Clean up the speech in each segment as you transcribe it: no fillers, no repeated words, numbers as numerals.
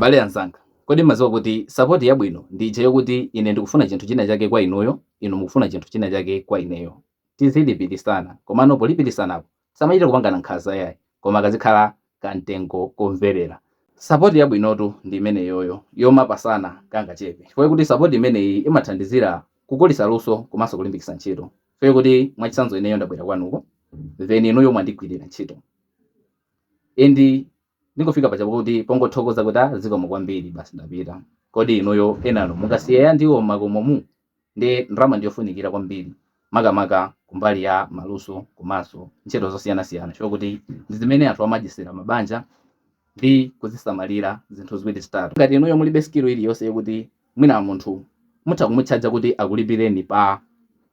abale anzanga, kodi maziwa kuti support yabwino ndi ije yokuti ine ndikufuna chinthu china chake kwa inuyo, inu mukufuna chinthu china chake kwa ineyo. Tizilipirisana, komano polipirisanapo samachita kupangana nkhanza yayi, koma kazikhala kamtengo komverera. Support yabwinotu ndi imene yoyo yomapasana kangachepe, chifukwa kuti support imeneyi imathandizira kukulisa luso komanso kulimbikitsa ntchito. Chifukwa kuti mwachitsanzo ineyo ndabwera kwanuko, then inuyo mwandigwirira ntchito. Endi ndingofika pachapo kuti pongothokoza kuti zikomo kwambiri basi ndapita. Kodi inuyo enano mungasiya ndiwo makomomu ndi ndalama ndiyofunikira kwambiri, makamaka kumbali ya maluso komanso ntchito zosiyanasiyana, chifukwa kuti ndi zimene anthu amajisira mabanja ndi kuzisamalira zinthu ziwiri zitatu. Ngati inuyo mulibe skill iliyonse yokuti mwina munthu mutha kumutchaja kuti akulipireni pa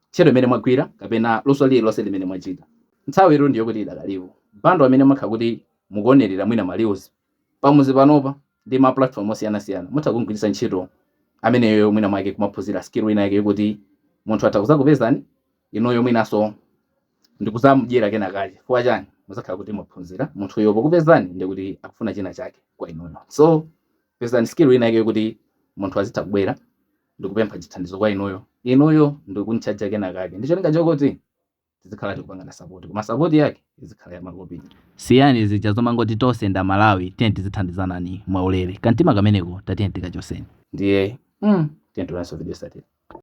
ntchito imene mwagwira kapena luso lililonse limene mwachita, nthawi iro ndiyo kuti idakalipo. Bando amene mwakhala kuti mukuonerera mwina maliuzi pamuzi panopa ndi ma platform osiyanasiyana, mutha kugwiritsa ntchito ameneyo mwina mwake kumaphunzira skill ina yake yokuti munthu atha kupezani inuyo mwinaso ndikuzamudyera kena kaje. Chifukwa chani? Muzakhala kuti mwaphunzira munthuyo pokupezani ndi kuti akufuna china chake kwa inuyo. So pezani skill ina yake yokuti munthu azitha kubwera ndikupempha chithandizo kwa inuyo ndikunchaja kena kake. Ndicho linga chokoti tizikhala tikupangana support, koma support yake izikhala ya makopi. Siyani zija zomangoti tonse nda Malawi tiye tizithandizanani mwaulere. Kantima kameneko tatiye tikachoseni. Ndiye tiye tulanso video sati.